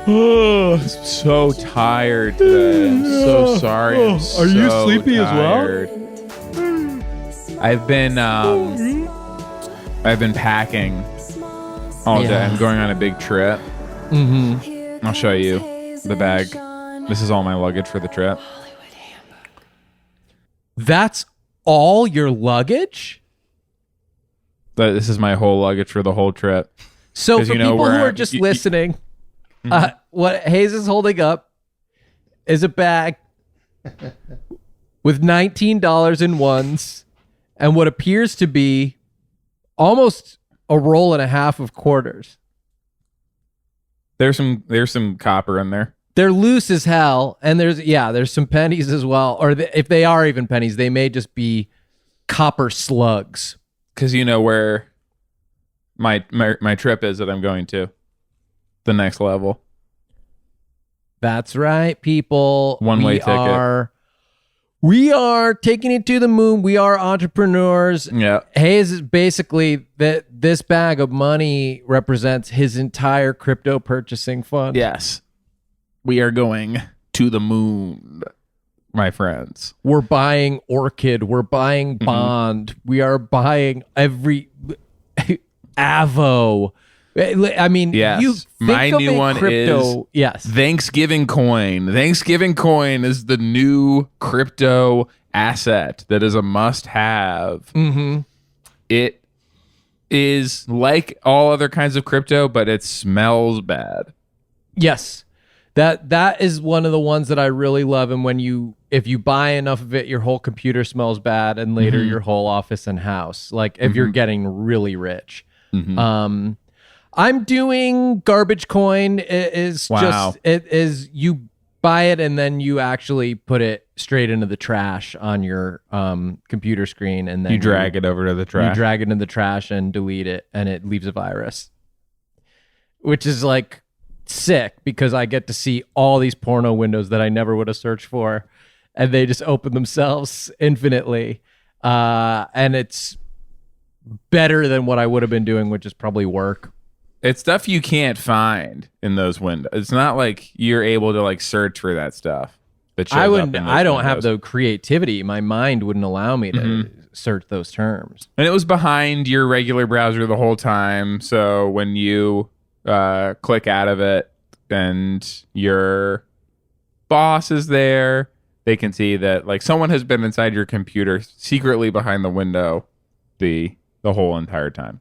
I'm so tired today. I'm so sorry. I'm Are you so sleepy tired. I've been packing all day. I'm going on a big trip. Mm-hmm. I'll show you the bag. This is all my luggage for the trip. That's all your luggage? But this is my whole luggage for the whole trip. So for people who are just you- listening, what Hayes is holding up is a bag with $19 in ones and what appears to be almost a roll and a half of quarters. There's some copper in there. They're loose as hell, and there's some pennies as well. Or if they are even pennies, they may just be copper slugs. Because you know where my trip is that I'm going to. The next level. That's right, people. One-way ticket. We are taking it to the moon. We are entrepreneurs. Yeah. Hayes is basically that this bag of money represents his entire crypto purchasing fund. Yes. We are going to the moon, my friends. We're buying Orchid. We're buying Bond. We are buying every Avo. I mean, yes. you think my of new one crypto, is yes. Thanksgiving coin. Thanksgiving coin is the new crypto asset that is a must-have. Mm-hmm. It is like all other kinds of crypto, but it smells bad. Yes. That is one of the ones that I really love. And if you buy enough of it, your whole computer smells bad, and later your whole office and house. Like if you're getting really rich. I'm doing garbage coin. It is you buy it and then you actually put it straight into the trash on your computer screen, and then you drag it over to the trash. You drag it in the trash and delete it, and it leaves a virus, which is like sick because I get to see all these porno windows that I never would have searched for, and they just open themselves infinitely. And it's better than what I would have been doing, which is probably work. It's stuff you can't find in those windows. It's not like you're able to like search for that stuff. I don't have the creativity. My mind wouldn't allow me to search those terms. And it was behind your regular browser the whole time. So when you click out of it and your boss is there, they can see that like someone has been inside your computer secretly behind the window the whole entire time.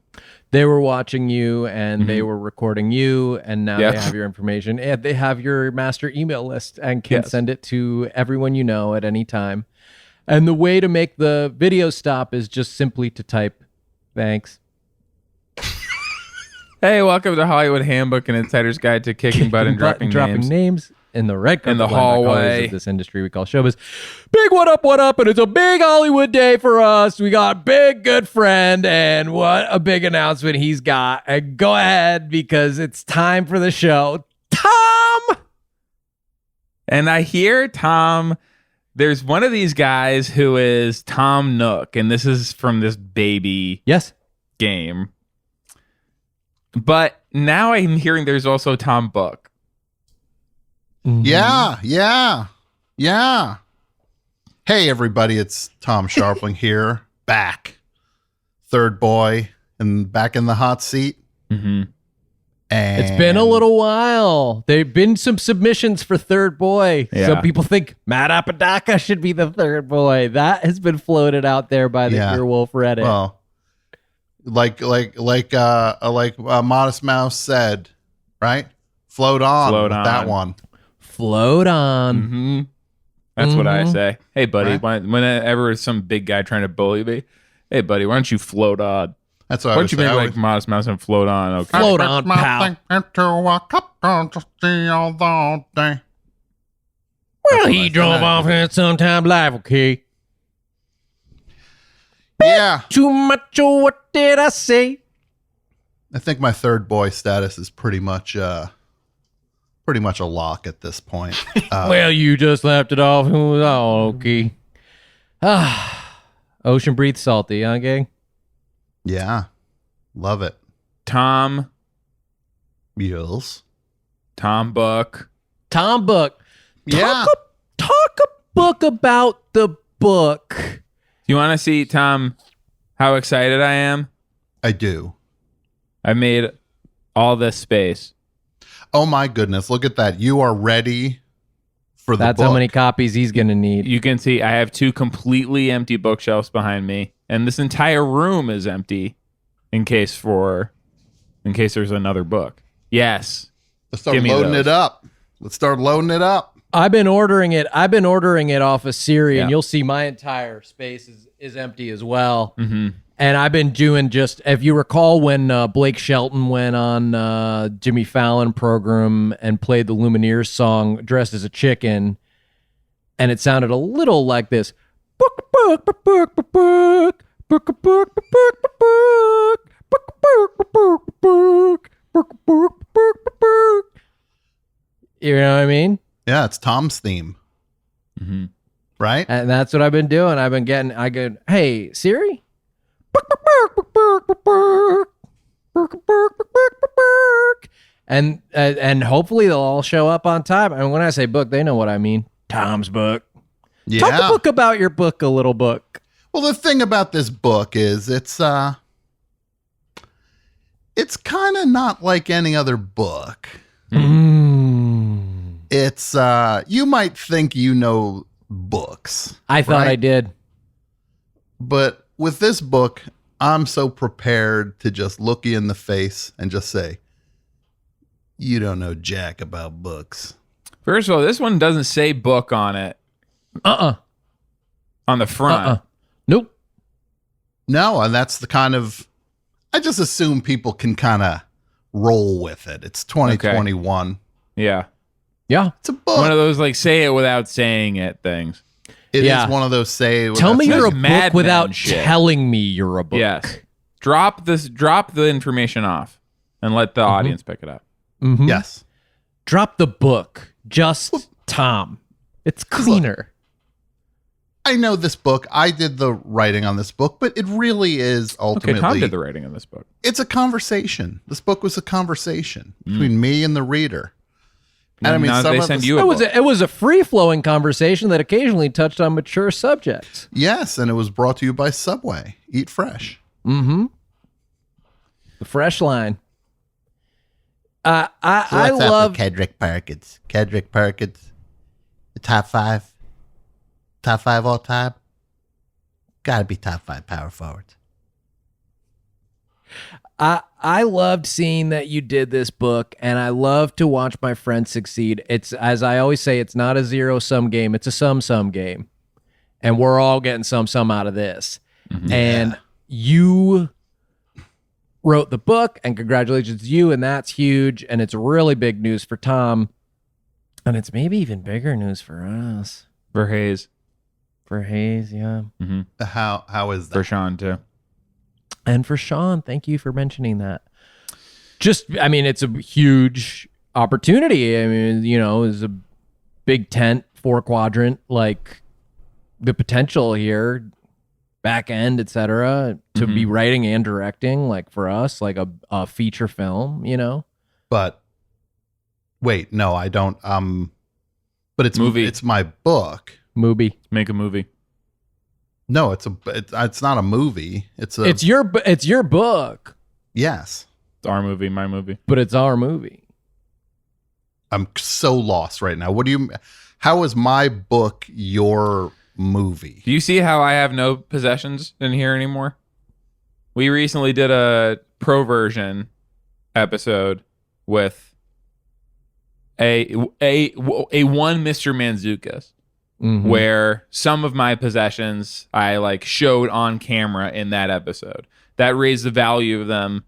They were watching you and they were recording you, and now they have your information, and they have your master email list and can send it to everyone you know at any time. And the way to make the video stop is just simply to type thanks. Hey, welcome to Hollywood Handbook, an insider's guide to kicking butt and dropping names in the red carpet in the hallway of this industry we call showbiz. Big what up, and it's a big Hollywood day for us. We got big good friend, and what a big announcement he's got. And go ahead, because it's time for the show. Tom! And I hear Tom, there's one of these guys who is Tom Nook, and this is from this baby game. But now I'm hearing there's also Tom Book. Yeah. Hey, everybody, it's Tom Scharpling here, back. Third boy, and back in the hot seat. Mm-hmm. And it's been a little while. There've been some submissions for third boy. Yeah. Some people think Matt Apodaca should be the third boy. That has been floated out there by the Earwolf Reddit. Well, like Modest Mouse said, right? Float on with that one. Float on. Mm-hmm. That's what I say. Hey, buddy, whenever some big guy trying to bully me, hey, buddy, why don't you float on? That's what why don't you make like Modest Mouse and float on? Okay. Float on, pal. Well, he drove off in sometime live, okay? Yeah. Too much, what did I say? I think my third boy status is pretty much a lock at this point. Well, you just left it off. It was all okay. Ocean breathes salty, huh, gang? Yeah. Love it. Tom, Yes. Tom book. Tom book. Yeah. Talk a book about the book. You want to see, Tom, how excited I am? I do. I made all this space. Oh my goodness. Look at that. You are ready for the That's book. how many copies he's going to need. You can see I have 2 completely empty bookshelves behind me, and this entire room is empty in case there's another book. Yes. Let's start Give me loading those. it up. Let's start loading it up. I've been ordering it off of Siri, Yeah. and you'll see my entire space is empty as well. Mm-hmm. And I've been doing just, if you recall when Blake Shelton went on Jimmy Fallon program and played the Lumineers song dressed as a chicken, and it sounded a little like this. Book, book, book, book, book, book, book, book, book, book, book, book, book, book, book, book, book. You know what I mean? Yeah, it's Tom's theme. Mm-hmm. Right? And that's what I've been doing. I go, hey, Siri? And hopefully they'll all show up on time. And when I say book, they know what I mean. Tom's book. Yeah. Talk a book about your book, a little book. Well, the thing about this book is it's kind of not like any other book. It's you might think you know books. I thought right? I did. But with this book, I'm so prepared to just look you in the face and just say, you don't know jack about books. First of all, this one doesn't say book on it on the front. Nope. No, and that's the kind of, I just assume people can kind of roll with it. It's 2021. Yeah. Yeah. It's a book. One of those like say it without saying it things. It Yeah. is one of those say. Tell me that's you're a like- Mad book without Men shit. telling me you're a book. Yes. Drop the information off and let the audience pick it up. Mhm. Yes. Drop the book. Just Tom. It's cleaner. I know this book. I did the writing on this book, but it really is Okay, ultimately, Tom did the writing on this book. it's a conversation. This book was a conversation Mm. between me and the reader. And I mean, now some they of send the- you a book. It was a free-flowing conversation that occasionally touched on mature subjects. Yes, and it was brought to you by Subway. Eat fresh. Mm-hmm. The fresh line. I What's up love with Kedrick Perkins? Kedrick Perkins, the top 5 all time. Got to be top 5 power forwards. I loved seeing that you did this book, and I love to watch my friends succeed. It's, as I always say, it's not a zero-sum game. It's a sum game. And we're all getting some out of this. Mhm. And you wrote the book, and congratulations to you, and that's huge, and it's really big news for Tom. And it's maybe even bigger news for us. For Hayes. For Hayes, yeah. Mm-hmm. How is that? For Sean, too. And for Sean, thank you for mentioning that. Just, I mean, it's a huge opportunity. I mean, you know, it's a big tent, 4-quadrant, like the potential here, back end, etc., to be writing and directing, like for us, like a feature film, you know? But wait, no, I don't. But it's Movie. It's my book. Movie. Make a movie. No, it's not a movie. It's It's your book, yes. It's our movie, my movie. but it's our movie. I'm so lost right now. How is my book your movie? Do you see how I have no possessions in here anymore? We recently did a Proversion episode with a one Mr. Manzukis, Mhm. where some of my possessions I like showed on camera in that episode. That raised the value of them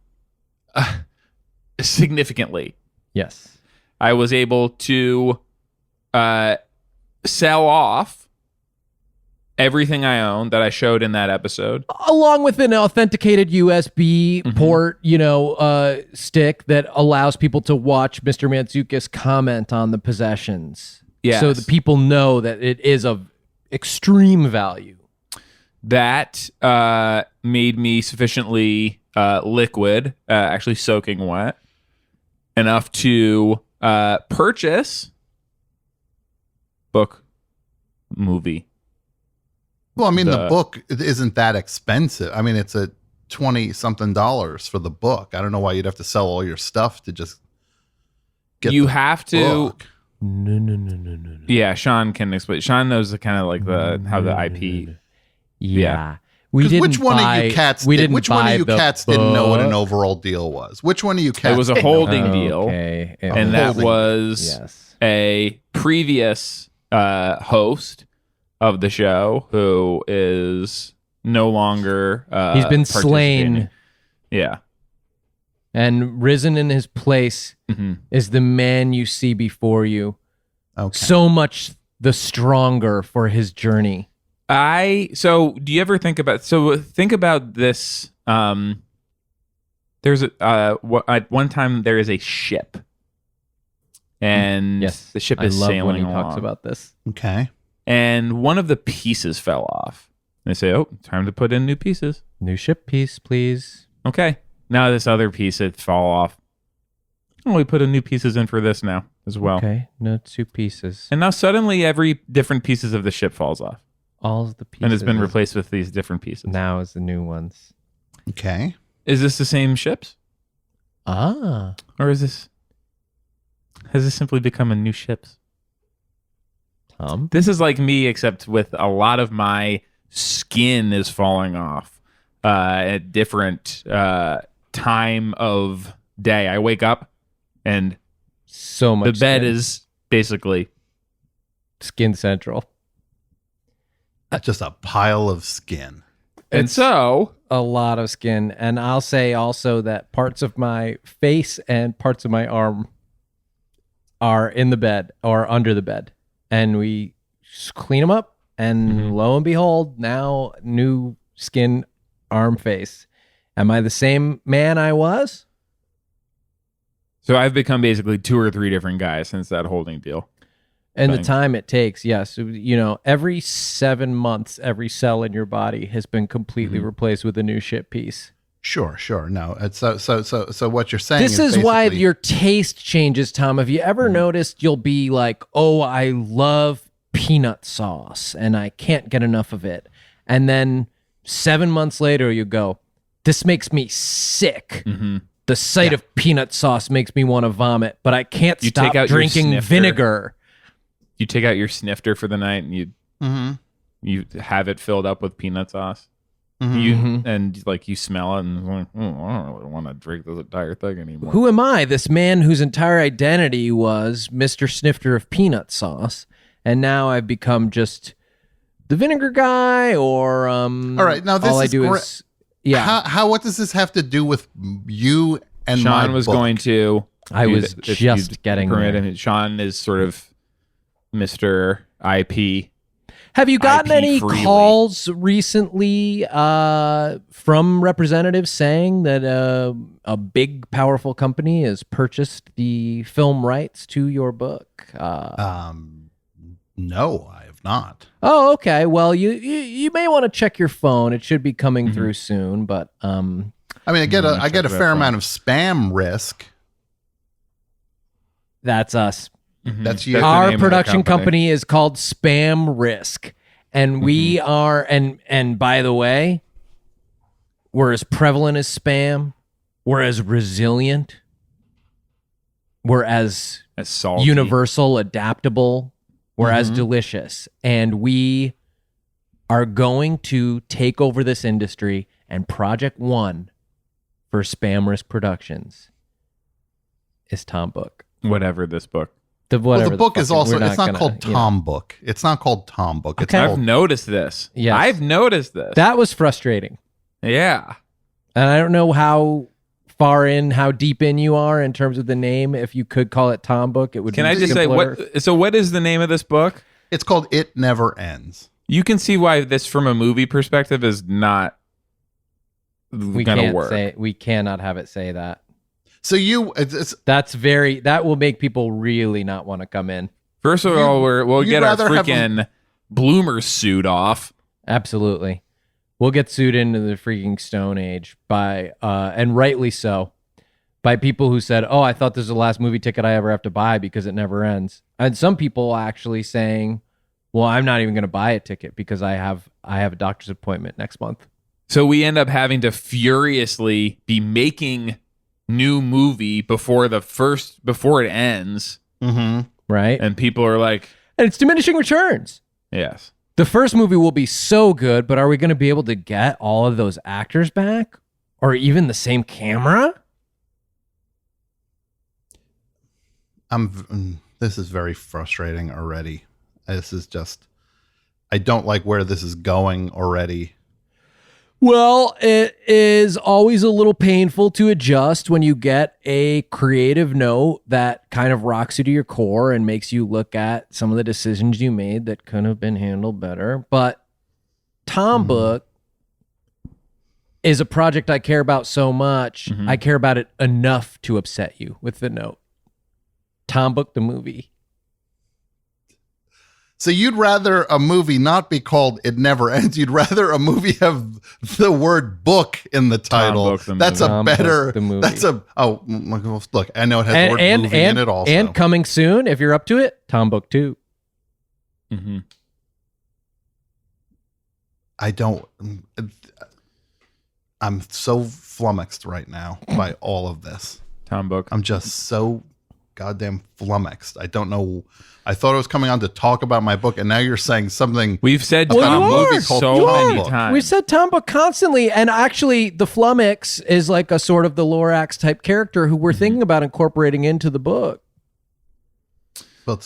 significantly. Yes. I was able to sell off everything I own that I showed in that episode. Along with an authenticated USB port, you know, stick that allows people to watch Mr. Mantzoukas comment on the possessions. Yes. So the people know that it is of extreme value. That made me sufficiently liquid, actually soaking wet, enough to purchase book, movie. Well, I mean, the book isn't that expensive. I mean, it's a $20-something for the book. I don't know why you'd have to sell all your stuff to just get You the have to. book. No. Yeah, Sean can explain. Sean knows the kind of like how the IP. Yeah. 'Cause which one of you cats didn't know what an overall deal was? Which one of you cats? It was a didn't know? holding deal, Okay. and that holding was Yes. a previous host of the show who is no longer. He's been participating. slain Yeah. and risen in his place is the man you see before you. Okay. So much the stronger for his journey. So do you ever think about this? There's at one time there is a ship, and Yes. the ship I is love sailing when he along, talks about this. Okay. and one of the pieces fell off. And they say, "Oh, time to put in new pieces." New ship piece, please. Okay, now this other piece had fall off. Oh, we put a new pieces in for this now as well. Okay, no 2 pieces. And now suddenly every different pieces of the ship falls off, All of the pieces. and has been replaced with these different pieces. Now is the new ones. Okay. Is this the same ships? Ah. Or has this simply become a new ships? Tom? This is like me, except with a lot of my skin is falling off at different time of day. I wake up and So much the bed skin. is basically Skin Central. Just a pile of skin. and so A lot of skin. And I'll say also that parts of my face and parts of my arm are in the bed or under the bed. And we clean them up. And lo and behold, now new skin, arm, face. Am I the same man I was? So I've become basically 2 or 3 different guys since that holding deal. And Bang. the time it takes, yes. You know, every 7 months, every cell in your body has been completely replaced with a new ship piece. Sure. No. It's so what you're saying This is why basically- your taste changes, Tom. Have you ever noticed you'll be like, oh, I love peanut sauce and I can't get enough of it. And then 7 months later, you go, this makes me sick. The sight of peanut sauce makes me want to vomit, but I can't You stop take out your drinking snifter. vinegar. You take out your snifter for the night and you Mhm. you have it filled up with peanut sauce. Mhm. You and like you smell it and it's like, I don't really want to drink this entire thing anymore. Who am I, this man whose entire identity was Mr. Snifter of peanut sauce, and now I've become just the vinegar guy? Or All right, now this all I is do gra- is yeah. What does this have to do with you and Sean my was book? going to. I do was if just you'd getting permit there. him. Sean is sort of Mr. IP. Have you gotten IP any freely. calls recently from representatives saying that a big, powerful company has purchased the film rights to your book? No, I have not. Oh, okay. Well, you may want to check your phone. It should be coming through soon. But I mean, I get a check fair that amount of spam risk. that's us. That's you. That's the Our name of the production company is called Spam Risk, and we are. And by the way, we're as prevalent as spam. We're as resilient. We're as As salty. universal, adaptable. We're as delicious, and we are going to take over this industry. And Project One for Spam Risk Productions is Tom Book. Whatever this book. Whatever The book is fucking- also. we're It's not gonna- called you know. Tom Book. It's not called Tom Book. It's Okay. I've called. noticed this. Yes. I've noticed this. That was frustrating. Yeah. And I don't know how how deep in you are in terms of the name. If you could call it Tom Book, it would Can be I just say simpler. what is the name of this book? It's called It Never Ends. You can see why this from a movie perspective is not we gonna can't work. say we cannot have it say that. So it's That will make people really not want to come in. First of all, we'll you'd get our rather have freaking bloomer suit off. Absolutely. We'll get sued into the freaking Stone Age by and rightly so. by people who said, "Oh, I thought this was the last movie ticket I ever have to buy because it never ends." And some people actually saying, "Well, I'm not even going to buy a ticket because I have a doctor's appointment next month." So we end up having to furiously be making new movie before it ends, Right? and people are like, And it's diminishing returns. yes. The first movie will be so good, but are we going to be able to get all of those actors back? Or even the same camera? This is very frustrating already. This is just, I don't like where this is going already. Well, it is always a little painful to adjust when you get a creative note that kind of rocks you to your core and makes you look at some of the decisions you made that could have been handled better. But Tom Book is a project I care about so much. I care about it enough to upset you with the note. Tom Book the movie. So you'd rather a movie not be called It Never Ends. You'd rather a movie have the word book in the title. Book the That's movie. a Tom better, Book the movie. that's a, oh, look, I know it has the word movie in it also. And coming soon, if you're up to it, Tom Book 2. Mm-hmm. I'm so flummoxed right now by all of this. Tom Book. I'm just so goddamn flummoxed. I don't know. I thought I was coming on to talk about my book, and now you're saying something. We've said Well, Tom you Book are. so You many are. times. We've said Tom Book constantly, and actually the Flummox is like a sort of the Lorax type character who we're thinking about incorporating into the book. Well,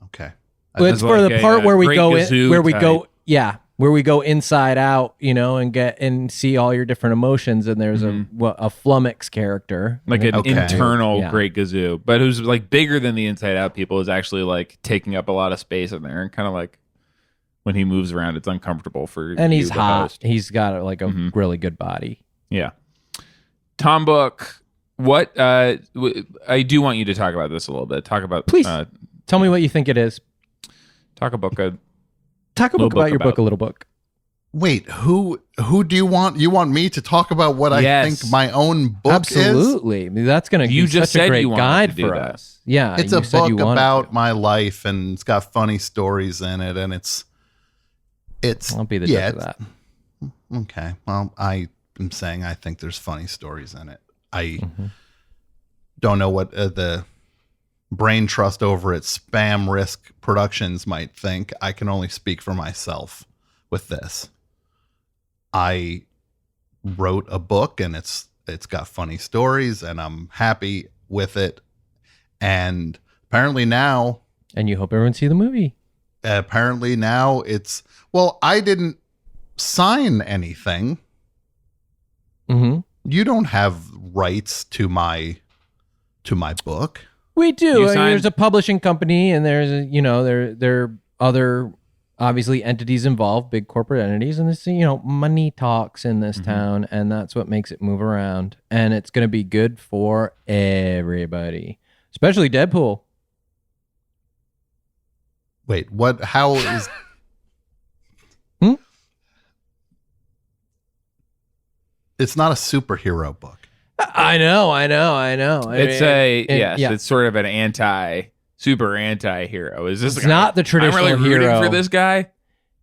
okay. But it's for like the a, part where we Great go Gazoo in, where we type. go, yeah, where we go inside out, you know, and get and see all your different emotions. And there's a Flummox character, like an Okay. internal Yeah. Great Gazoo, but who's like bigger than the Inside Out people, is actually like taking up a lot of space in there, and kind of like when he moves around, it's uncomfortable for and you, he's the hot. host. He's got like a really good body. Yeah. Tom Book, what I do want you to talk about this a little bit. Talk about Please. Tell me what you think it is. talk about Talk a Little book about book your about- book, a little book. Wait, who do you want? You want me to talk about what I Yes. think my own book is? Absolutely. I mean, that's going to You be just such a said great you wanted guide to do for that. us. Yeah. It's you a said you book wanted about to. my life, and it's got funny stories in it, and it's I'll be the yeah, judge of that. okay. Well, I am saying I think there's funny stories in it. I don't know what the brain trust over at Spam Risk Productions might think. I can only speak for myself with this. I wrote a book, and it's got funny stories, and I'm happy with it. And apparently now And you hope everyone see the movie. it's, well, I didn't sign anything. Mm-hmm. You don't have rights to my book. We do. You I mean, signed- there's a publishing company, and there's there are other obviously entities involved, big corporate entities, and this money talks in this town, and that's what makes it move around. And it's going to be good for everybody, especially Deadpool. Wait, what? How is? It's not a superhero book. I know. it's it's sort of an super anti-hero. Is this It's not the traditional I'm really rooting hero. for this guy?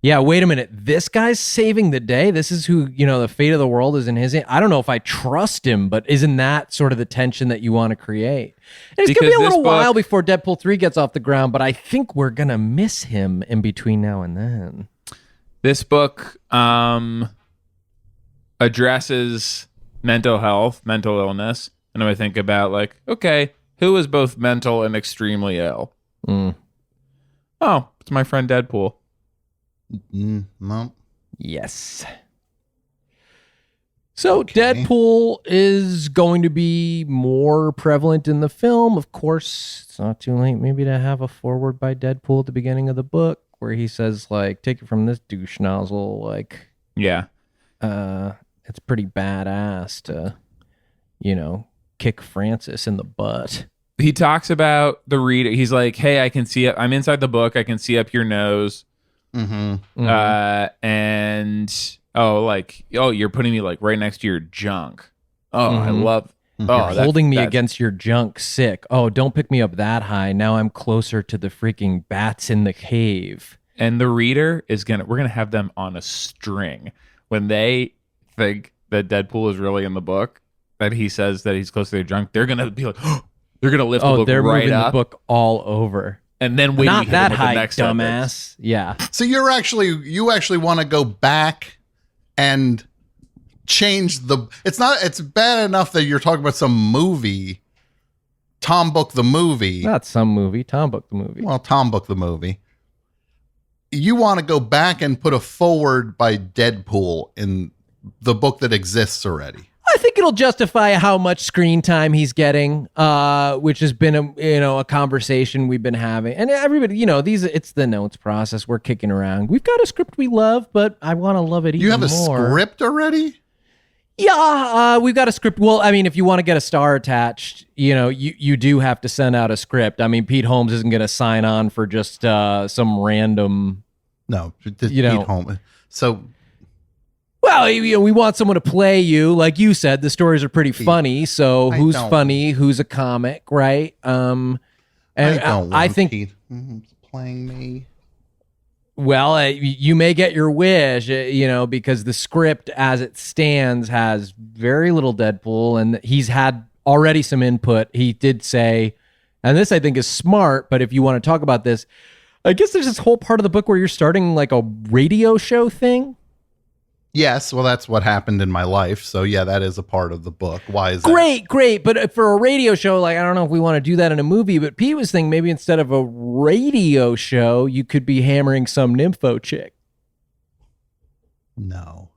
Yeah, wait a minute. This guy's saving the day. This is who, the fate of the world is in his hand. I don't know if I trust him, but isn't that sort of the tension that you want to create? And it's going to be Because a little this book- while before Deadpool 3 gets off the ground, but I think we're going to miss him in between now and then. This book addresses mental health, mental illness, and I think about like, okay, who is both mental and extremely ill? Mm. Oh, it's my friend Deadpool. No. Yes. So Okay. Deadpool is going to be more prevalent in the film. Of course, it's not too late maybe to have a forward by Deadpool at the beginning of the book where he says, like, take it from this douche nozzle, like, Yeah. it's pretty badass to, kick Francis in the butt. He talks about the reader. He's like, hey, I can see it. I'm inside the book. I can see up your nose. Mm-hmm. And you're putting me like right next to your junk. Oh, I Mhm. love Oh, holding me that's- against your junk, sick. Oh, don't pick me up that high. Now I'm closer to the freaking bats in the cave. And the reader we're gonna have them on a string when they think that Deadpool is really in the book, that he says that he's close to their junk. They're gonna be like, they're gonna lift the book they're right moving up, the book all over. and then wait Not that high, the next dumbass. sentence. Yeah. So you actually want to go back and change it's bad enough that you're talking about some movie, Tom Book the movie. Not some movie. Tom Book the movie. Well, Tom Book the movie. You want to go back and put a forward by Deadpool in the book that exists already. I think it'll justify how much screen time he's getting, which has been a conversation we've been having. And everybody, it's the notes process. We're kicking around. We've got a script we love, but I want to love it even more. You have a script already? Yeah, we've got a script. Well, I mean, if you want to get a star attached, you do have to send out a script. I mean, Pete Holmes isn't going to sign on for just some random. No, Pete Holmes. So, well, we want someone to play you, like you said. The stories are pretty funny. So who's funny? Who's a comic, right? And I think Pete playing me. Well, you may get your wish, because the script as it stands has very little Deadpool, and he's had already some input. He did say, and this I think is smart, but if you want to talk about this, I guess there's this whole part of the book where you're starting like a radio show thing. Yes, well, that's what happened in my life. So yeah, that is a part of the book. Why is that? Great. But for a radio show, like, I don't know if we want to do that in a movie, but Pete was thinking maybe instead of a radio show, you could be hammering some nympho chick. No.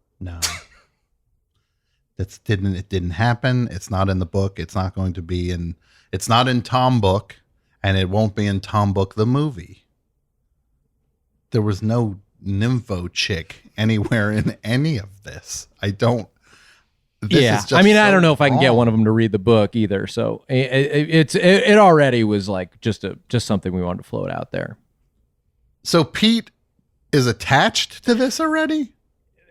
It didn't happen. It's not in the book. It's not going to be it's not in Tom Book, and it won't be in Tom Book the movie. There was no nympho chick anywhere in any of this. I don't. I don't know if I can get one of them to read the book either. So it already was like just something we wanted to float out there. So Pete is attached to this already?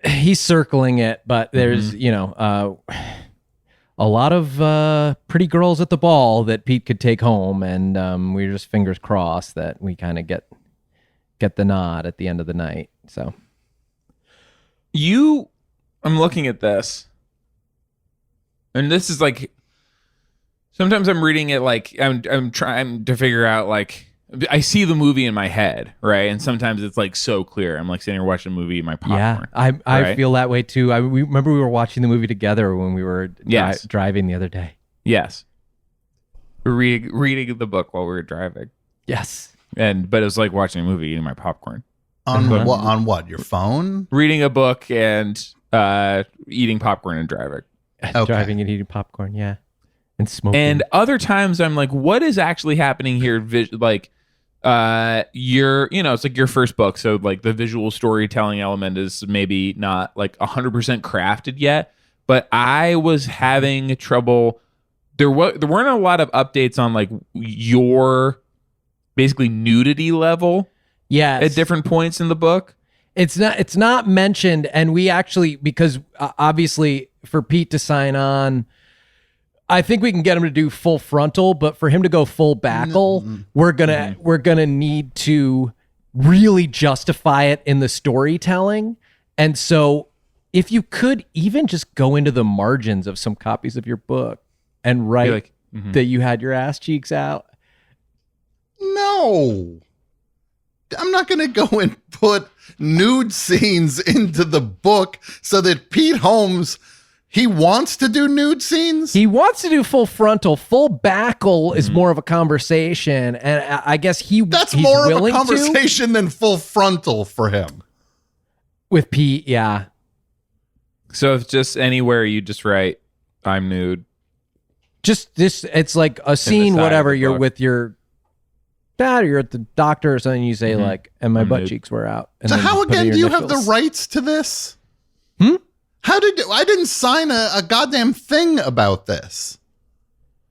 He's circling it, but there's a lot of pretty girls at the ball that Pete could take home, and we're just fingers crossed that we kind of get the nod at the end of the night. So I'm looking at this, and this is like, sometimes I'm reading it like I'm trying to figure out, like, I see the movie in my head, right? And sometimes it's like so clear. I'm like sitting here watching a movie in my popcorn. Yeah, I feel that way too. We remember we were watching the movie together when we were driving the other day. Yes. Reading the book while we were driving. Yes. But it was like watching a movie eating my popcorn. On what? Your phone? Reading a book and eating popcorn and driving. Okay. Driving and eating popcorn, yeah. And smoking. And other times I'm like, what is actually happening here? Like, it's like your first book. So like the visual storytelling element is maybe not like 100% crafted yet, but I was having trouble. There weren't a lot of updates on like your basically nudity level. Yeah. At different points in the book. It's not mentioned. And we actually, because obviously for Pete to sign on, I think we can get him to do full frontal, but for him to go full backle, we're gonna need to really justify it in the storytelling. And so, if you could even just go into the margins of some copies of your book and write that you had your ass cheeks out. No, I'm not gonna go and put nude scenes into the book so that Pete Holmes. He wants to do nude scenes? He wants to do full frontal. Full backle is more of a conversation. And I guess that's more of a conversation than full frontal for him. With Pete, yeah. So if just anywhere you just write, I'm nude. Just this, it's like a scene, whatever, you're with your dad or you're at the doctor or something, you say like, and my butt cheeks were out. And so how again do you have the rights to this? I didn't sign a goddamn thing about this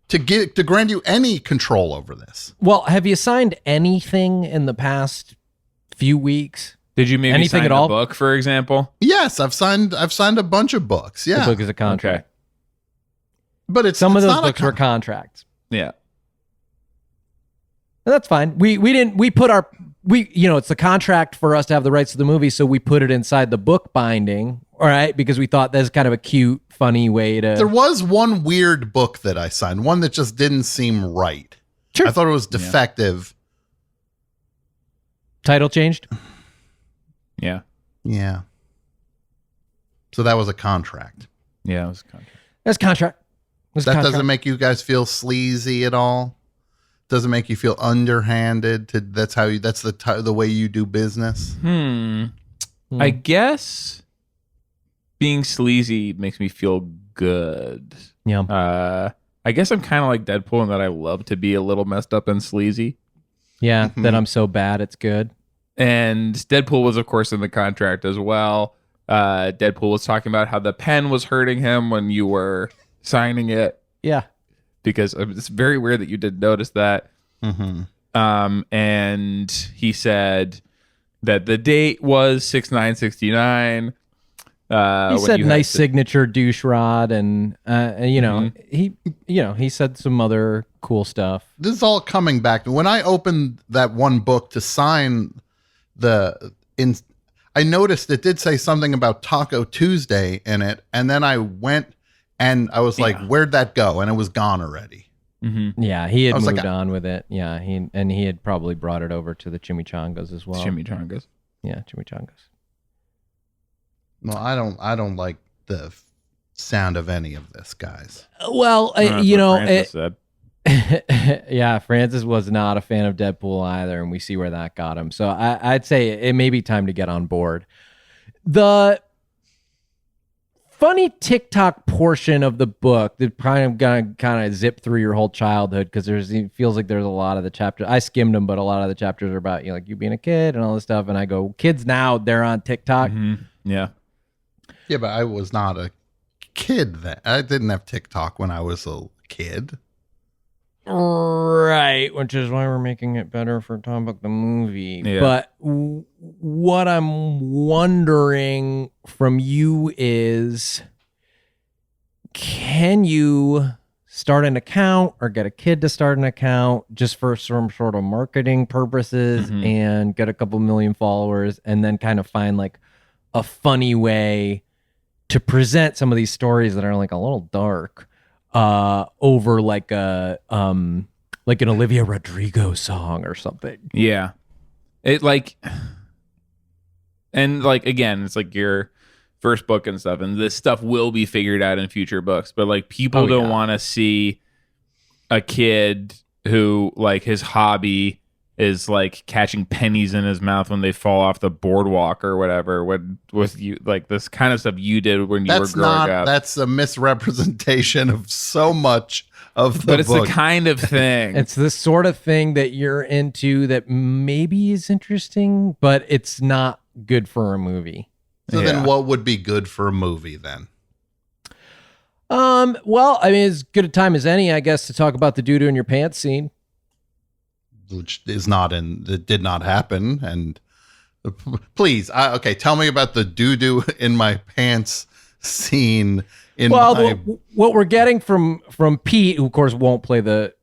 to grant you any control over this. Well, have you signed anything in the past few weeks? Did you maybe sign a book, for example? Yes, I've signed a bunch of books. Yeah. The book is a contract. But it's some of it's those not a books were contracts. Yeah. And that's fine. We it's the contract for us to have the rights to the movie, so we put it inside the book binding, all right, because we thought that's kind of a cute, funny way to. There was one weird book that I signed, one that just didn't seem right. Sure. I thought it was defective. Title changed? Yeah. Yeah. So that was a contract. Yeah, it was a contract. That's contract. That doesn't make you guys feel sleazy at all? Doesn't make you feel underhanded? That's the way you do business? I guess being sleazy makes me feel good. Yeah. I guess I'm kind of like Deadpool in that I love to be a little messed up and sleazy. Yeah, that I'm so bad it's good. And Deadpool was, of course, in the contract as well. Deadpool was talking about how the pen was hurting him when you were signing it. Yeah. Because it's very weird that you didn't notice that. And he said that the date was 6/9/69. He said nice signature douche rod, and he said some other cool stuff. This is all coming back. When I opened that one book to sign I noticed it did say something about Taco Tuesday in it, and then I went and I was like, where'd that go? And it was gone already. Yeah, he had moved on with it. Yeah, he had probably brought it over to the chimichangas as well. Chimichangas. Yeah, chimichangas. Well, I don't like the sound of any of this, guys. Well, Said. yeah, Francis was not a fan of Deadpool either, and we see where that got him. So I'd say it may be time to get on board. The funny TikTok portion of the book that probably gonna kind of zip through your whole childhood, because it feels like there's a lot of the chapters. I skimmed them, but a lot of the chapters are about you being a kid and all this stuff. And I go, kids now, they're on TikTok. Yeah. Yeah, but I was not a kid then. I didn't have TikTok when I was a kid. Right, which is why we're making it better for Tom Book the movie. Yeah. But what I'm wondering from you is, can you start an account or get a kid to start an account just for some sort of marketing purposes and get a couple million followers, and then kind of find like a funny way to present some of these stories that are like a little dark over like an Olivia Rodrigo song or something. Yeah. It again, it's like your first book and stuff, and this stuff will be figured out in future books, but like people don't want to see a kid who like his hobby is like catching pennies in his mouth when they fall off the boardwalk or whatever. With you, like this kind of stuff you did when you were growing up. That's a misrepresentation of so much of the book. But it's the kind of thing. It's the sort of thing that you're into that maybe is interesting, but it's not good for a movie. So then what would be good for a movie then? Well, I mean, as good a time as any, I guess, to talk about the doo-doo in your pants scene. Which is it did not happen. And please, tell me about the doo-doo in my pants scene. What we're getting from Pete, who of course won't play the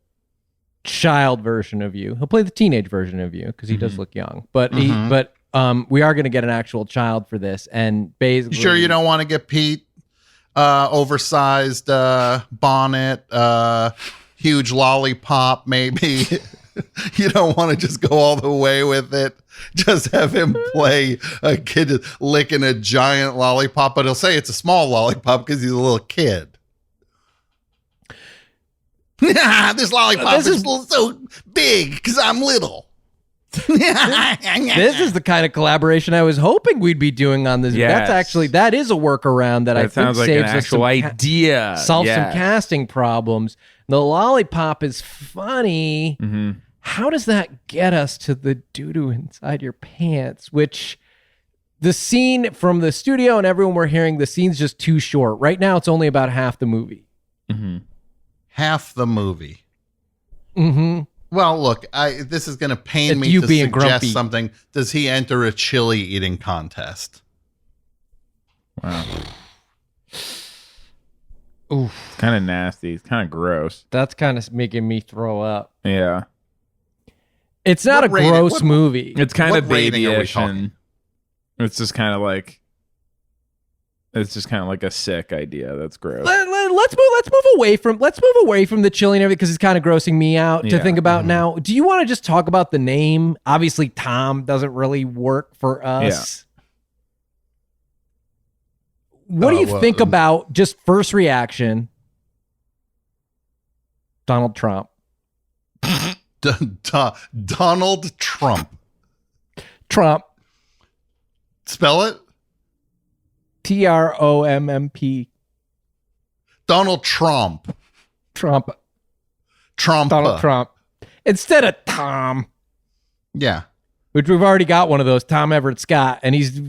child version of you. He'll play the teenage version of you because he does look young. But we are going to get an actual child for this, and basically, you sure you don't want to get Pete oversized bonnet, huge lollipop, maybe. You don't want to just go all the way with it. Just have him play a kid licking a giant lollipop, but he'll say it's a small lollipop because he's a little kid. This lollipop is so big because I'm little. This is the kind of collaboration I was hoping we'd be doing on this. Yes. That is a workaround that I think sounds like saves an actual idea. Solves some casting problems. The lollipop is funny. How does that get us to the doo-doo inside your pants? Which the scene from the studio and everyone we're hearing, the scene's just too short. Right now, it's only about half the movie. Half the movie. Well, look, this is going to pain me you to being suggest grumpy. something. Does he enter a chili eating contest? Wow. Oof. It's kind of nasty. It's kind of gross. That's kind of making me throw up. Yeah. It's not What a rating? gross What- movie. It's kind What of rating are we babyish, talking? and it's just kind of like it's just kind of like a sick idea. That's gross. Let's move away from the chilling of it because it's kind of grossing me out to Yeah. think about now. Do you want to just talk about the name? Obviously, Tom doesn't really work for us. What do you well, think about just first reaction? Donald Trump. Donald Trump. Trump. Spell it. Tromp. Donald Trump. Trump. Trump. Donald Trump. Instead of Tom, Yeah. which we've already got one of those, Tom Everett Scott, and he's,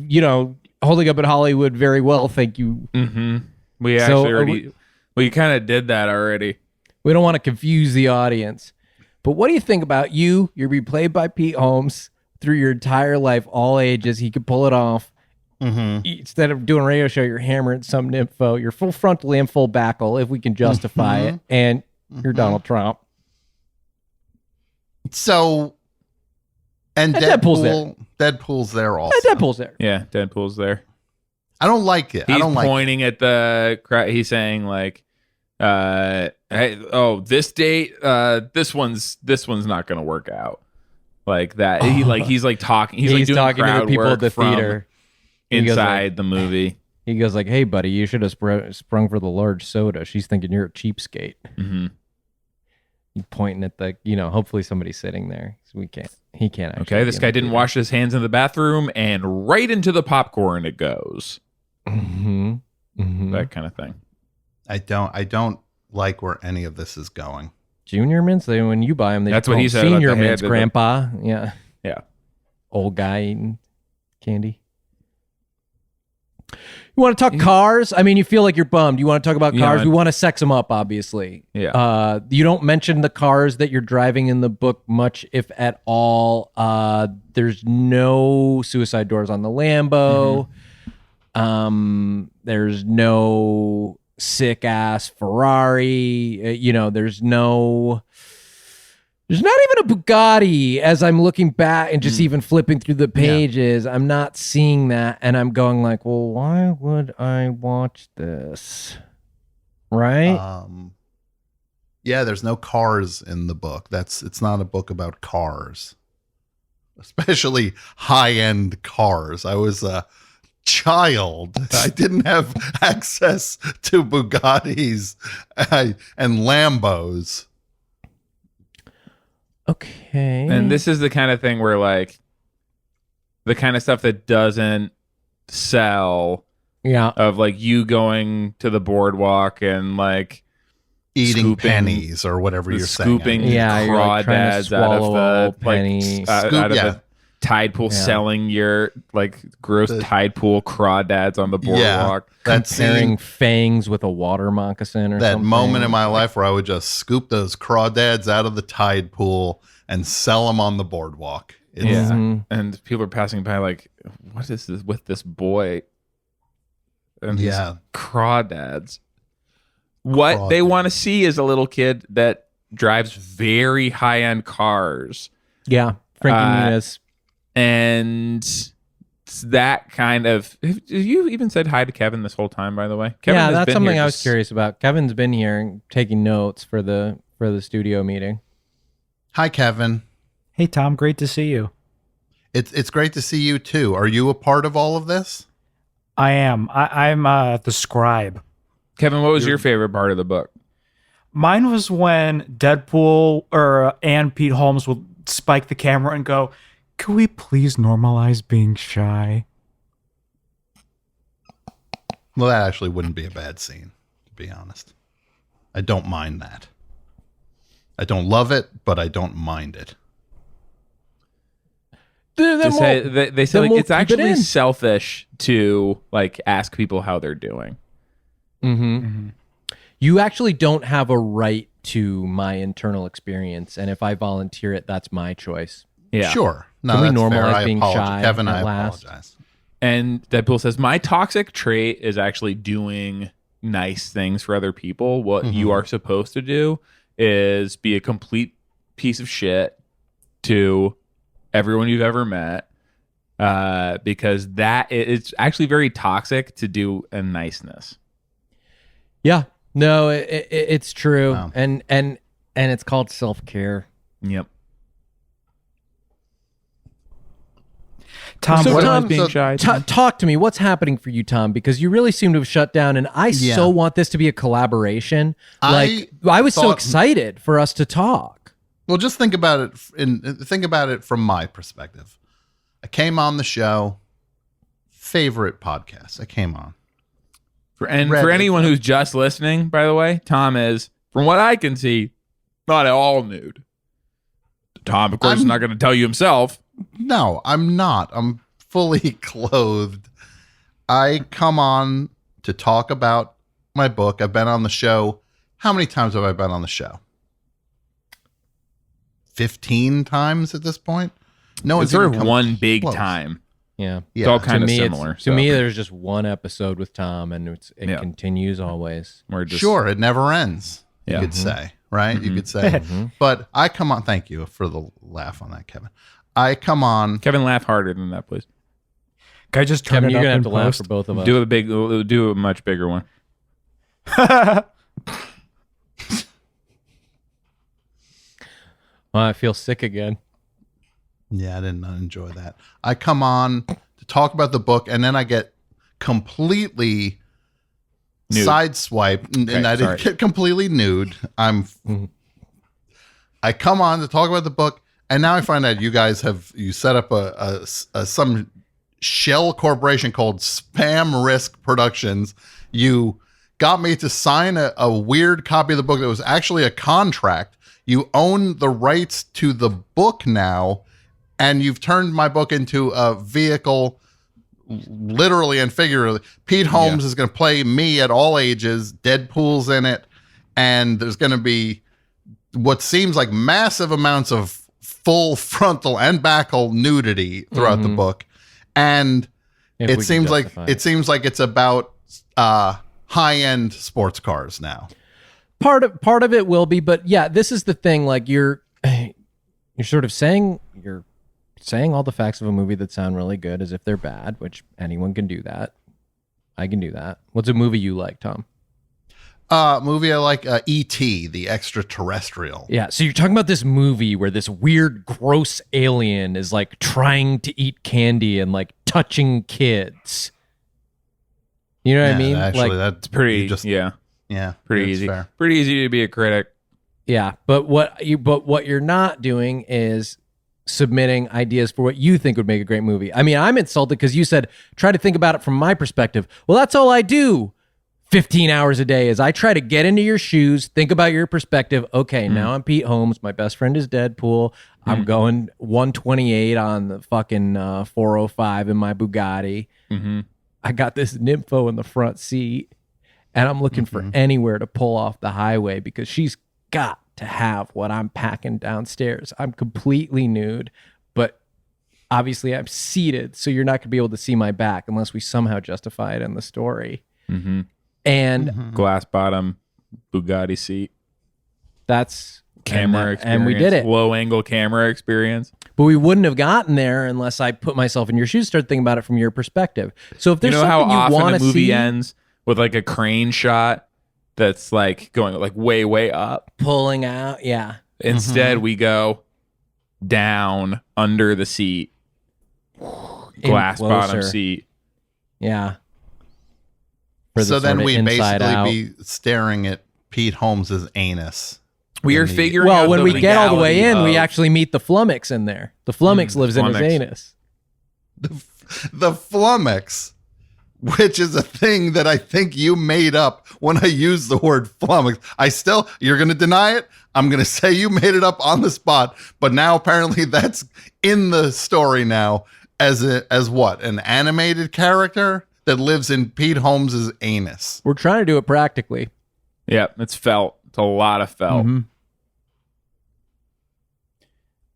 holding up in Hollywood very well. Thank you. Mm-hmm. We So, actually already we kind of did that already. We don't want to confuse the audience. But what do you think about you? You're being played by Pete Holmes through your entire life, all ages. He could pull it off. Mm-hmm. Instead of doing a radio show, you're hammering some nympho. You're full frontal and full backle, if we can justify it. And you're Donald Trump. So, and Deadpool's Deadpool's there also. Deadpool's there. Yeah, Deadpool's there. I don't like it. He's I don't like it. pointing at the crowd. He's saying like, "Hey, this date, this one's not gonna work out." Like that. He's talking. He's like doing talking to the crowd people work at the from theater. He goes inside the movie. He goes like, "Hey, buddy, you should have sprung for the large soda." She's thinking you're a cheapskate. Mm-hmm. He's pointing at the, hopefully somebody's sitting there. So he can't actually. Okay, this guy didn't wash his hands in the bathroom, and right into the popcorn it goes. Mm-hmm. Mm-hmm. That kind of thing. I don't like where any of this is going. Junior mints, when you buy them, they That's call what he them said about senior the head mints, of the- Grandpa. Yeah. Yeah. Old guy eating candy. You want to talk cars? I mean, you feel like you're bummed. You want to talk about Yeah, cars? I- We want to sex them up, obviously. Yeah. You don't mention the cars that you're driving in the book much, if at all. There's no suicide doors on the Lambo. There's no sick ass Ferrari. There's not even a Bugatti. As I'm looking back and just even flipping through the pages, I'm not seeing that, and I'm going like, well, why would I watch this? Right? Yeah, there's no cars in the book. It's not a book about cars, especially high-end cars. I was a child. I didn't have access to Bugattis and Lambos. Okay. And this is the kind of thing where like the kind of stuff that doesn't sell yeah. of like you going to the boardwalk and like Eating scooping- pennies or whatever you're scooping saying. Yeah, you're, like, trying to crawdads out swallow of all the like pennies. out of Yeah. the tide pool, Yeah. selling your like gross tide pool crawdads on the boardwalk. That Comparing scene, fangs with a water moccasin or that something. moment in my life where I would just scoop those crawdads out of the tide pool and sell them on the boardwalk. It's, Yeah. Mhm. And people are passing by like, what is this with this boy? And these Yeah. crawdads. What they Crawdads. want to see is a little kid that drives very high end cars. Yeah. Frankie Uh, Muniz. And it's that kind of. Have you even said hi to Kevin this whole time, by the way? Kevin Yeah, has that's been something here I was just- curious about. Kevin's been here and taking notes for the studio meeting. Hi, Kevin. Hey, Tom, great to see you. It's great to see you too. Are you a part of all of this? I am. I'm the scribe. Kevin, what was your favorite part of the book? Mine was when Deadpool and Pete Holmes would spike the camera and go, "Could we please normalize being shy?" Well, that actually wouldn't be a bad scene, to be honest. I don't mind that. I don't love it, but I don't mind it. They say then like we'll it's keep it actually in. selfish to like ask people how they're doing. You actually don't have a right to my internal experience, and if I volunteer it, that's my choice. Yeah. Sure. No, Can we that's fair. normalize I being apologize. shy Kevin, at I last? apologize. And Deadpool says, my toxic trait is actually doing nice things for other people. What you are supposed to do is be a complete piece of shit to everyone you've ever met, because it's actually very toxic to do a niceness. Yeah, no, it's true. Wow. And it's called self-care. Yep. Tom, So what Tom, being shy. Talk to me. What's happening for you, Tom? Because you really seem to have shut down, and I so want this to be a collaboration. I was so excited for us to talk. Well, just think about it from my perspective. I came on the show, favorite podcast. I came on. For anyone who's just listening, by the way, Tom is, from what I can see, not at all nude. Tom, of course, is not going to tell you himself. No, I'm not. I'm fully clothed. I come on to talk about my book. I've been on the show. How many times have I been on the show? 15 times at this point? No, It's sort of one big close. time. Yeah. It's all kind of similar. To me, there's just one episode with Tom, and it continues always. We're just, sure, it never ends, you Yeah. could say, right? You could say. But I come on. Thank you for the laugh on that, Kevin. I come on. Kevin, laugh harder than that, please. Can I just turn Kevin, it you're up gonna have in to laugh post? for both of us. Do a much bigger one. Oh, I feel sick again. Yeah, I did not enjoy that. I come on to talk about the book, and then I get completely Nude. sideswiped, and I didn't get completely nude. I come on to talk about the book, and now I find out you guys you set up a some shell corporation called Spam Risk Productions. You got me to sign a weird copy of the book that was actually a contract. You own the rights to the book now, and you've turned my book into a vehicle, literally and figuratively. Pete Holmes is going to play me at all ages. Deadpool's in it, and there's going to be what seems like massive amounts of full frontal and backal nudity throughout the book, and it seems like it's about high-end sports cars now. Part of it will be, but yeah, this is the thing. Like you're sort of saying all the facts of a movie that sound really good as if they're bad, which anyone can do that. I can do that. What's a movie you like, Tom? Movie I like, E.T., the Extraterrestrial. Yeah, so you're talking about this movie where this weird, gross alien is like trying to eat candy and like touching kids. You know what I mean? Actually, like, that's Pretty, yeah, pretty that's easy. fair. Pretty easy to be a critic. yeah, but what you're not doing is submitting ideas for what you think would make a great movie. I mean, I'm insulted because you said try to think about it from my perspective. Well, that's all I do. 15 hours a day is I try to get into your shoes, think about your perspective. Okay, now I'm Pete Holmes. My best friend is Deadpool. I'm going 128 on the fucking 405 in my Bugatti. I got this nympho in the front seat, and I'm looking for anywhere to pull off the highway because she's got to have what I'm packing downstairs. I'm completely nude, but obviously I'm seated, so you're not going to be able to see my back unless we somehow justify it in the story. And Glass bottom Bugatti seat. that's Camera experience. and we did it. Low angle camera experience. But we wouldn't have gotten there unless I put myself in your shoes, start thinking about it from your perspective. So if there's You know how something you often want a to movie see, ends with like a crane shot that's like going like way up. pulling out, yeah. Instead, we go down under the seat, glass bottom closer. seat. Yeah. For the So then sorta we inside out. basically be staring at Pete Holmes's anus. We are in the- figuring Well, out when the we get all the way in, legality we of- actually meet the flummox in there. The flummox lives in his flummox. anus. The flummox, which is a thing that I think you made up when I used the word flummox. You're going to deny it. I'm going to say you made it up on the spot, but now apparently that's in the story now as what? An animated character that lives in Pete Holmes's anus. We're trying to do it practically. Yeah, it's felt. It's a lot of felt. Can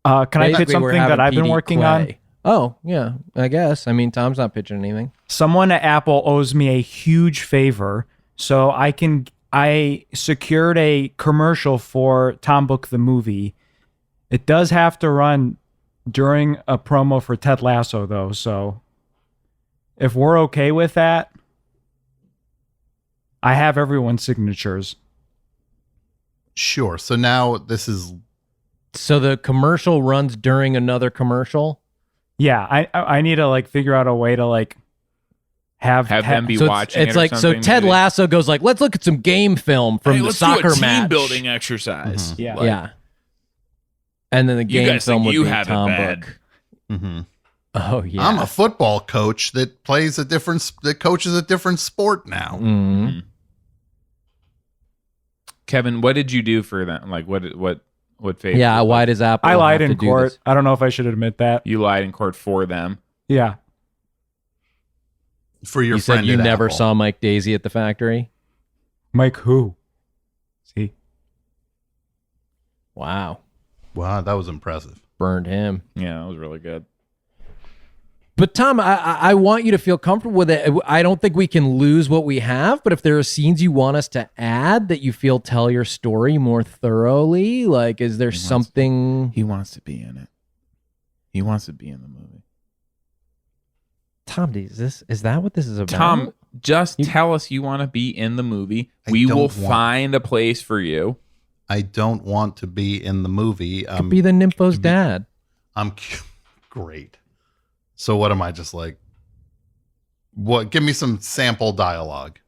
I pitch Basically, we're something that having I've been PD working Clay. on? Oh, yeah, I guess. I mean, Tom's not pitching anything. Someone at Apple owes me a huge favor. So I secured a commercial for Tom Book the movie. It does have to run during a promo for Ted Lasso though, so if we're okay with that, I have everyone's signatures. Sure. So now this is So the commercial runs during another commercial. Yeah, I need to like figure out a way to like have them be So watching it's it or like so something, Ted maybe. Lasso goes like, let's look at some game film from Hey, the let's soccer do a match. team building exercise. Mhm. Yeah. Yeah. And then the You game guys film think would you be have it Tom bad. Book. mhm. Oh yeah. I'm a football coach that coaches a different sport now. Mhm. Kevin, what did you do for them? Like what favor? Yeah. Why does Apple? I lied have in to do court. this? I don't know if I should admit that. You lied in court for them. Yeah. For your You said friend you at never Apple. saw Mike Daisy at the factory. Mike who? See? Wow. Wow, that was impressive. Burned him. Yeah, that was really good. But Tom, I want you to feel comfortable with it. I don't think we can lose what we have, but if there are scenes you want us to add that you feel tell your story more thoroughly, like is there something? He wants to be in it. He wants to be in the movie. Tom, is that what this is about? Tom, just tell us you want to be in the movie. We will find a place for you. I don't want to be in the movie. Could be the nympho's dad. Great. So what am I just like? What? Give me some sample dialogue.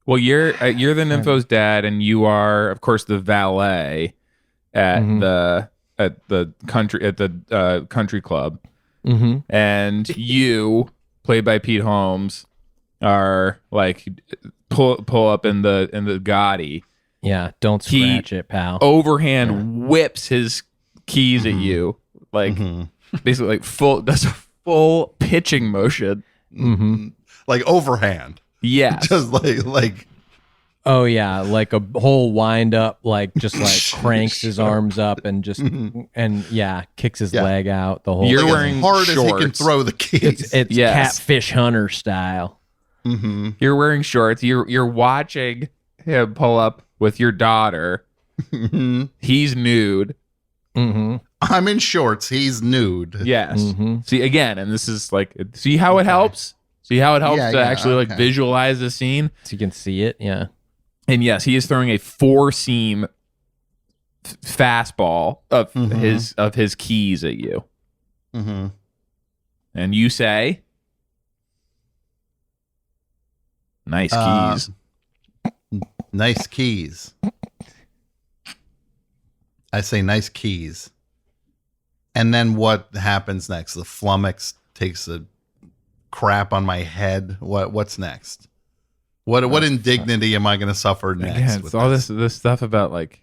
Well, you're the nympho's dad, and you are, of course, the valet at the country club, and you, played by Pete Holmes, are like pull up in the Gotti. Yeah, don't scratch it, pal. Overhand whips his keys at you, like basically like does a full pitching motion. Like overhand. Yes. Just like Oh yeah, like a whole wind up, like just like cranks his arms up and just and yeah, kicks his leg out. The whole You're like wearing as hard as he can shorts. throw the keys. it's Yes. Catfish Hunter style. You're wearing shorts. You're watching him pull up with your daughter. He's nude. I'm in shorts. He's nude. Yes. See again, and this is like, see how it helps. See how it helps Yeah, to yeah, actually like okay. visualize the scene. So you can see it. Yeah. And yes, he is throwing a 4-seam fastball of his keys at you. And you say, "Nice keys." Nice keys. I say nice keys. And then what happens next? The flummox takes a crap on my head. What's next? What indignity am I going to suffer next? Again, it's with all this stuff about like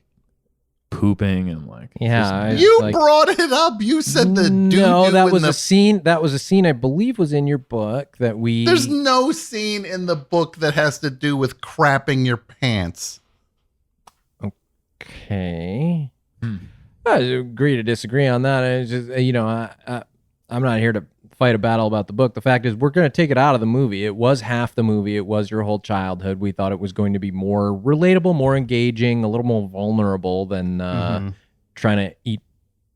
pooping and like Yeah. You like, brought it up. You said the dude. no, that was a scene. That was a scene I believe was in your book that we. There's no scene in the book that has to do with crapping your pants. Okay. I agree to disagree on that. It's just, I'm not here to fight a battle about the book. The fact is, we're going to take it out of the movie. It was half the movie. It was your whole childhood. We thought it was going to be more relatable, more engaging, a little more vulnerable than trying to eat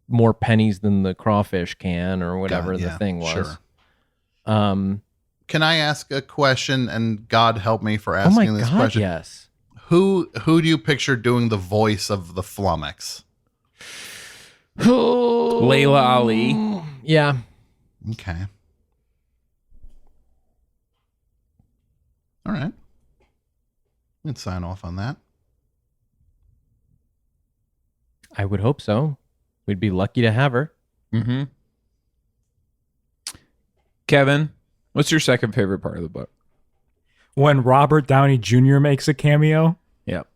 more pennies than the crawfish can or whatever the thing was. Sure. Can I ask a question? And God help me for Oh asking my this God, question. yes. Who do you picture doing the voice of the flummox? Layla Ali. Yeah. Okay. All right. Let's sign off on that. I would hope so. We'd be lucky to have her. Kevin, what's your second favorite part of the book? When Robert Downey Jr. makes a cameo. Yep.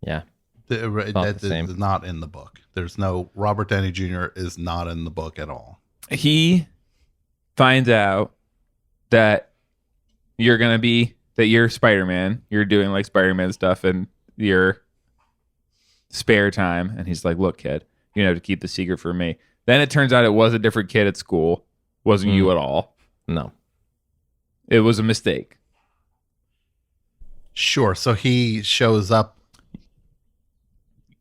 Yeah. That the same. is not in the book. There's no Robert Downey Jr. is not in the book at all. He finds out that you're Spider-Man. You're doing like Spider-Man stuff in your spare time. And he's like, look, kid, you have to keep the secret from me. Then it turns out it was a different kid at school. Wasn't you at all. No. It was a mistake. Sure. So he shows up.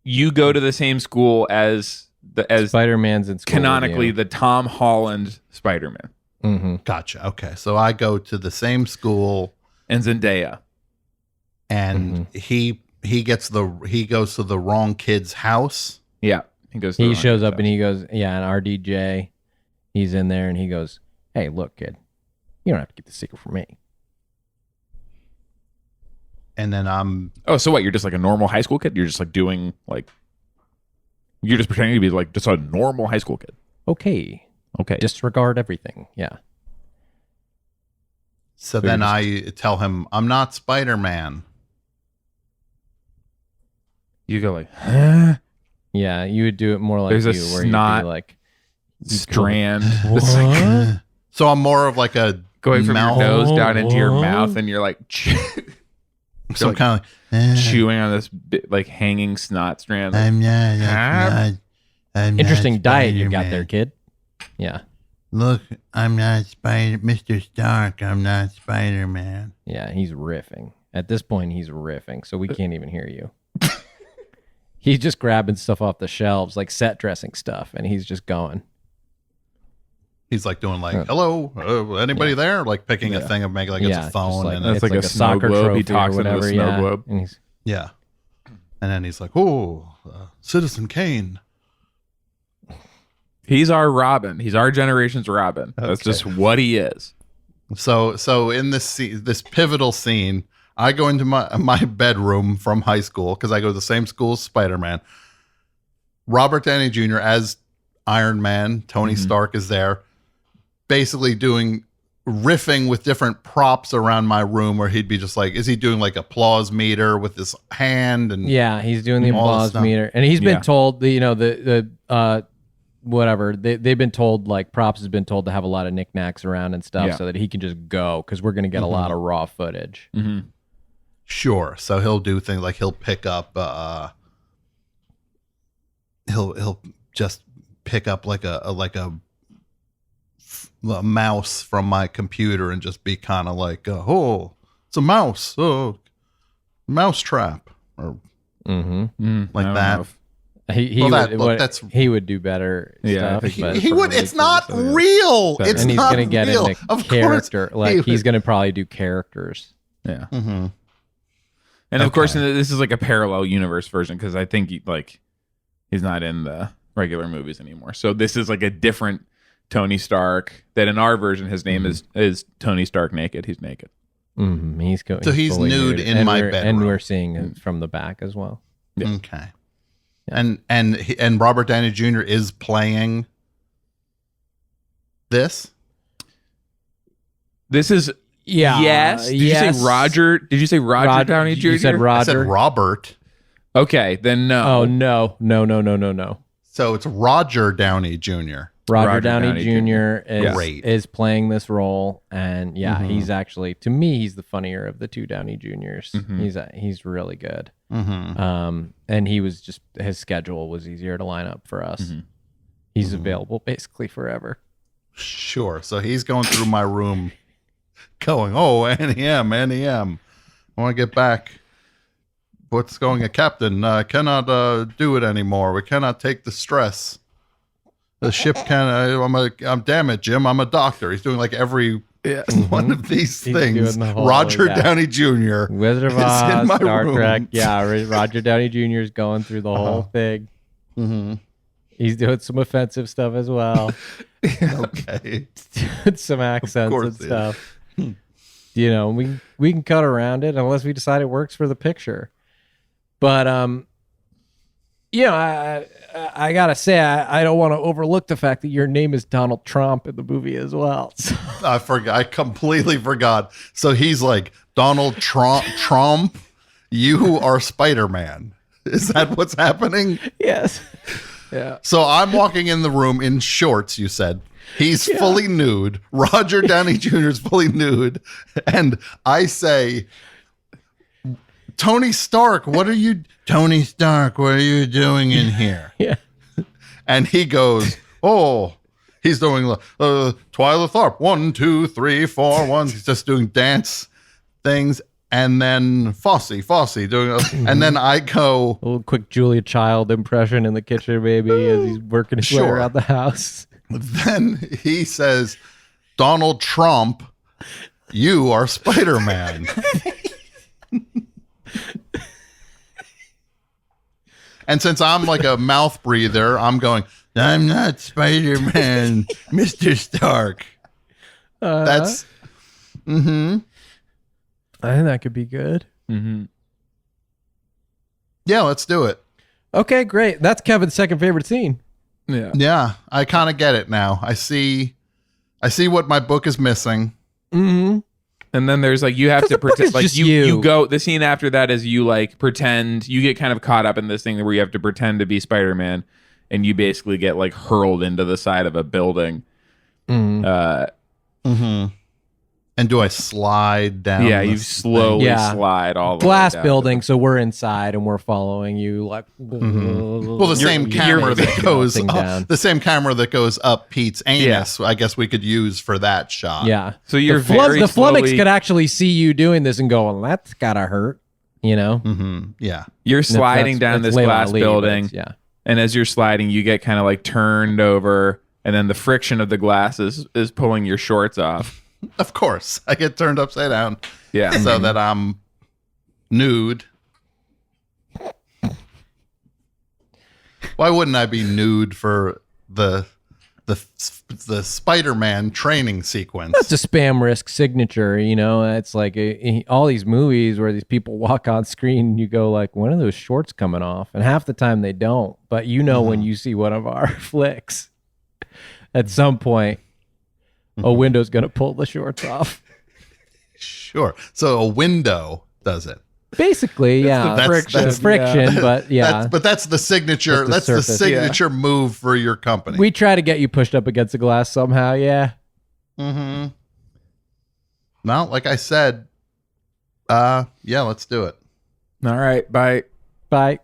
You go to the same school as Spider-Man's in school. canonically the Tom Holland Spider-Man Mm-hmm. Gotcha. Okay. So I go to the same school, and Zendaya. and he goes to the wrong kid's house. Yeah, He shows up and he goes, yeah, and RDJ, he's in there and he goes, hey, look, kid, you don't have to keep the secret from me. And then Oh, so what? You're just like a normal high school kid? You're just like doing like you're just pretending to be like just a normal high school kid. Okay. Disregard everything. Yeah. So then I tell him, I'm not Spider-Man. You go like, huh? Yeah, you would do it more like There's a you, where you'd snot be like, strand. It's like, So I'm more of like a Going from mouth. your nose down into your mouth, and you're like, So like kind of like, chewing on this bit, like hanging snot strand. I'm not, I'm interesting not diet you got Spider-Man. there, kid. Yeah. Look, I'm not Mr. Stark. I'm not Spider-Man. Yeah, he's riffing. At this point, he's riffing, so we can't even hear you. He's just grabbing stuff off the shelves, like set dressing stuff, and he's just going. He's like doing like, hello, anybody there? Like picking a thing of making like it's a phone. Like, And That's it's like a snow soccer globe. trophy He talks or into the whatever. snow Yeah. globe. And he's, yeah. And then he's like, oh, Citizen Kane. He's our Robin. He's our generation's Robin. That's Okay. just what he is. So in this pivotal scene, I go into my bedroom from high school because I go to the same school as Spider-Man. Robert Downey Jr. as Iron Man, Tony Stark is there, basically riffing with different props around my room where he'd be just like, is he doing like applause meter with his hand? And yeah, he's doing the all this applause stuff. meter, and he's been Yeah. told the whatever they've been told, like props has been told to have a lot of knickknacks around and stuff, Yeah. so that he can just go because we're gonna get a lot of raw footage. Mm-hmm. Sure. So he'll do things like he'll pick up he'll just pick up like a mouse from my computer and just be kind of like, oh, it's a mouse. Oh, mouse trap or like that. He would do better Yeah, I stuff. think but He would. It's not so, yeah. real. But- It's and he's not gonna get real. into Of character. course, Like he's would. gonna probably do characters. Yeah. Mhm. And of course, Okay. this is like a parallel universe version because I think he's not in the regular movies anymore. So this is like a different Tony Stark. That in our version, his name is Tony Stark naked. He's naked. He's going. So he's fully nude in and my and bedroom. we're seeing it from the back as well. Yeah. Okay. And Robert Downey Jr. is playing this. This is Yeah. yes. Did yes. you say Roger? Did you say Roger Downey Jr.? You said I Roger. said Robert. Okay, then no. Oh no. So it's Roger Downey Jr. Roger Downey Jr. Great. is playing this role, and yeah, Mhm. he's actually, to me, he's the funnier of the two Downey Juniors. Mhm. He's really good. Mm-hmm. And he was just, his schedule was easier to line up for us. Mhm. He's available basically forever. Sure. So he's going through my room going, oh, NEM. I want to get back. What's going on, Captain? Cannot do it anymore. We cannot take the stress. The ship I'm damn it, Jim. I'm a doctor. He's doing like every one of these He's things. doing the whole- Roger yeah. Downey Jr. Wizard of is in Oz, my Star room. Trek. Yeah, Roger Downey Jr. is going through the whole thing. Mm-hmm. He's doing some offensive stuff as well. Okay. Some accents course and he is. stuff. You know, we can cut around it unless we decide it works for the picture. But you know, I gotta say, I don't want to overlook the fact that your name is Donald Trump in the movie as well. So, I forgot. I completely forgot. So he's like, Donald Trump, you are Spider-Man. Is that what's happening? yes, yeah, So I'm walking in the room in shorts, you said. He's fully nude. Roger Downey Jr. is fully nude. And I say, Tony Stark, Tony Stark, what are you doing in here? yeah. And he goes, oh, He's doing Twyla Tharp, 1, 2, 3, 4, 1. He's just doing dance things. And then Fosse doing, and then I go, A little quick Julia Child impression in the kitchen, maybe, as he's working his way Sure. around the house. then he says, Donald Trump, you are Spider-Man. And since I'm like a mouth breather, I'm going, I'm not Spider-Man, Mr. Stark. That's, I think that could be good. Mm-hmm. yeah, let's do it. Okay, great. That's Kevin's second favorite scene. Yeah. Yeah, I kind of get it now. I see what my book is missing. Mm-hmm. And then there's like you have to the book pretend is like just you you. go the scene after that is you like pretend you get kind of caught up in this thing where you have to pretend to be Spider-Man and you basically get like hurled into the side of a building. And do I slide down? Yeah, you slowly Yeah. slide all the Glass way down. building, so we're inside and we're following you. Like, Well, the same You're camera that goes melting up, down. the same camera that goes up Pete's anus. I guess we could use for that shot. Yeah. So you're the very the flummox slowly- could actually see you doing this and go, well, that's gotta hurt. You know? Yeah. You're sliding down That's this late on glass the lead, but building. it's- Yeah. And as you're sliding, you get kind of like turned over, and then the friction of the glass is pulling your shorts off. Of course, I get turned upside down Yeah. so that I'm nude. Why wouldn't I be nude for the Spider-Man training sequence? It's a spam risk signature, you know. It's like all these movies where these people walk on screen and you go like, when are those shorts coming off? And half the time they don't. But you know when you see one of our flicks, at some point, a window's going to pull the shorts off. Sure. So a window does it. Basically, yeah. the friction, It's friction, but yeah. That's the signature. That's the That's the surface, signature move for your company. We try to get you pushed up against the glass somehow, yeah. Well, like I said, yeah, let's do it. All right. Bye. Bye.